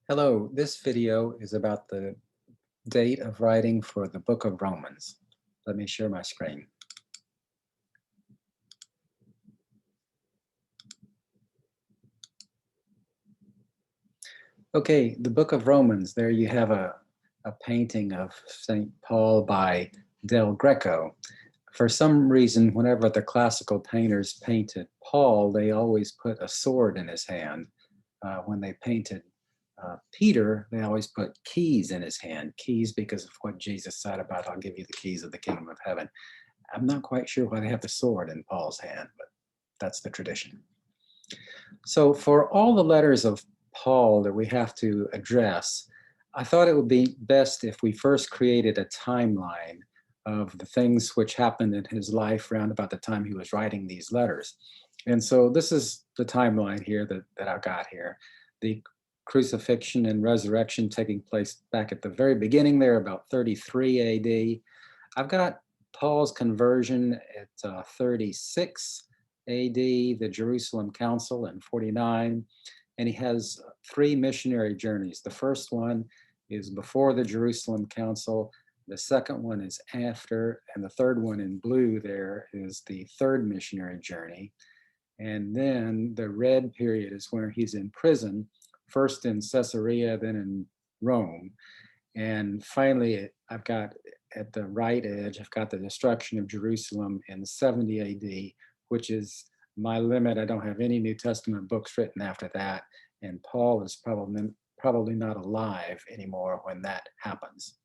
Hello, this video is about the date of writing for the book of Romans. Let me share my screen. Okay, the book of Romans, there you have a painting of St. Paul by Del Greco. For some reason, whenever the classical painters painted Paul, they always put a sword in his hand. When they painted Peter, they always put keys in his hand. Keys because of what Jesus said about, I'll give you the keys of the kingdom of heaven. I'm not quite sure why they have the sword in Paul's hand, but that's the tradition. So for all the letters of Paul that we have to address, I thought it would be best if we first created a timeline of the things which happened in his life around about the time he was writing these letters. And so this is the timeline here that I've got here. The crucifixion and resurrection taking place back at the very beginning there, about 33 AD. I've got Paul's conversion at 36 AD, the Jerusalem Council in 49, and he has three missionary journeys. The first one is before the Jerusalem Council, the second one is after, and the third one in blue there is the third missionary journey. And then the red period is where he's in prison, first in Caesarea, then in Rome. And finally, I've got at the right edge, I've got the destruction of Jerusalem in 70 AD, which is my limit. I don't have any New Testament books written after that. And Paul is probably not alive anymore when that happens.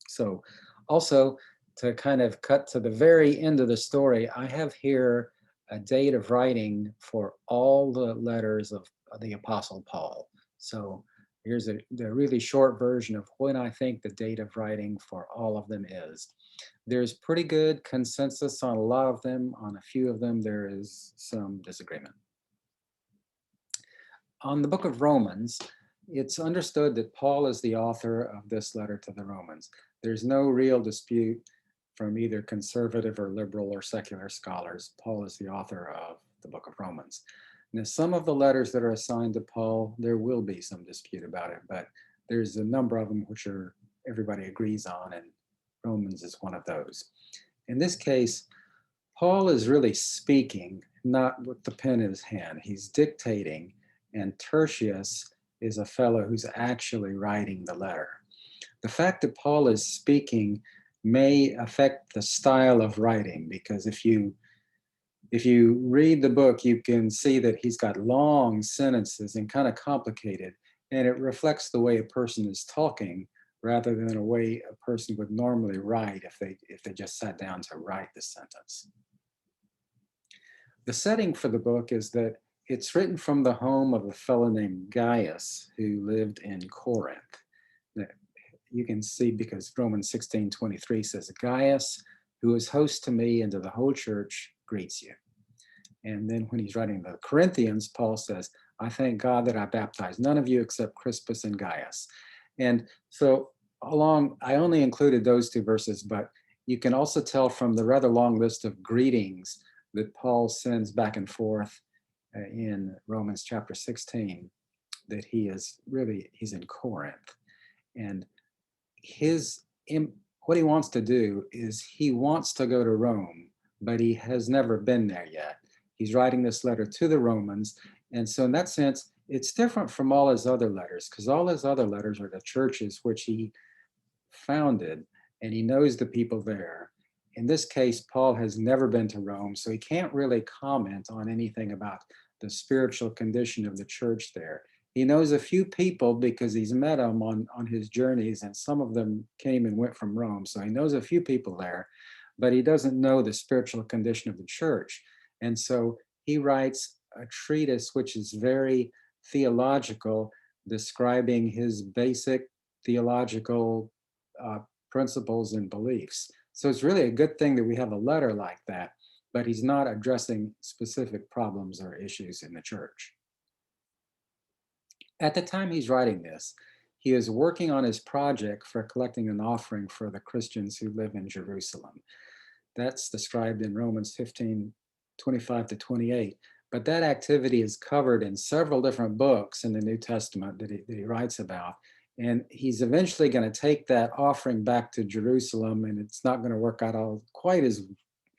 So also to kind of cut to the very end of the story, I have here a date of writing for all the letters of the Apostle Paul. So here's the really short version of when I think the date of writing for all of them is. There's pretty good consensus on a lot of them. On a few of them, there is some disagreement. On the book of Romans, it's understood that Paul is the author of this letter to the Romans. There's no real dispute from either conservative or liberal or secular scholars. Paul is the author of the book of Romans. Now, some of the letters that are assigned to Paul, there will be some dispute about it, but there's a number of them which are everybody agrees on, and Romans is one of those. In this case, Paul is really speaking, not with the pen in his hand. He's dictating, and Tertius is a fellow who's actually writing the letter. The fact that Paul is speaking may affect the style of writing, because if you read the book, you can see that he's got long sentences and kind of complicated, and it reflects the way a person is talking rather than a way a person would normally write if they just sat down to write the sentence. The setting for the book is that it's written from the home of a fellow named Gaius who lived in Corinth. You can see because Romans 16:23 says, Gaius, who is host to me and to the whole church, greets you. And then when he's writing the Corinthians, Paul says, I thank God that I baptized none of you except Crispus and Gaius. And so I only included those two verses, but you can also tell from the rather long list of greetings that Paul sends back and forth in Romans chapter 16 that he's in Corinth. And what he wants to do is he wants to go to Rome, but he has never been there yet. He's writing this letter to the Romans. And so in that sense, it's different from all his other letters, because all his other letters are to churches which he founded, and he knows the people there. In this case, Paul has never been to Rome, so he can't really comment on anything about the spiritual condition of the church there. He knows a few people because he's met them on his journeys, and some of them came and went from Rome. So he knows a few people there, but he doesn't know the spiritual condition of the church. And so he writes a treatise which is very theological, describing his basic theological principles and beliefs. So it's really a good thing that we have a letter like that, but he's not addressing specific problems or issues in the church. At the time he's writing this, he is working on his project for collecting an offering for the Christians who live in Jerusalem. That's described in Romans 15:25 to 28. But that activity is covered in several different books in the New Testament that he writes about. And he's eventually going to take that offering back to Jerusalem, and it's not going to work out all quite as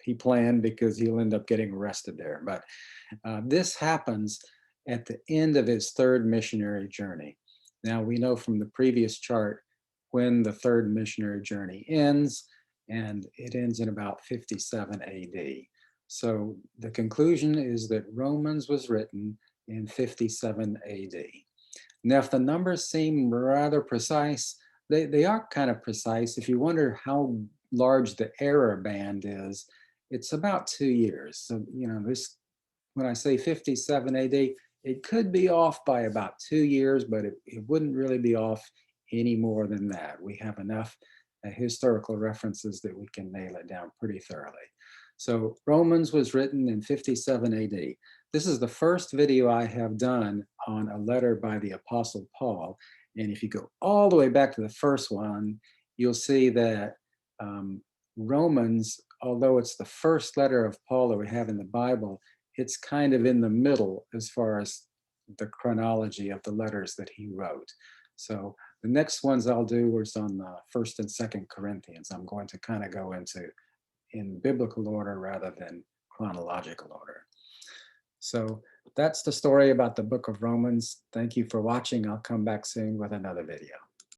he planned because he'll end up getting arrested there. But this happens at the end of his third missionary journey. Now, we know from the previous chart when the third missionary journey ends, and it ends in about 57 AD. So the conclusion is that Romans was written in 57 AD. Now, if the numbers seem rather precise, they are kind of precise. If you wonder how large the error band is, it's about 2 years. So, this, when I say 57 AD, it could be off by about 2 years, but it wouldn't really be off any more than that. We have enough historical references that we can nail it down pretty thoroughly. So Romans was written in 57 AD. This is the first video I have done on a letter by the Apostle Paul. And if you go all the way back to the first one, you'll see that Romans, although it's the first letter of Paul that we have in the Bible, it's kind of in the middle as far as the chronology of the letters that he wrote. So the next ones I'll do is on the 1st and 2nd Corinthians. I'm going to kind of go into in biblical order rather than chronological order. So that's the story about the book of Romans. Thank you for watching. I'll come back soon with another video.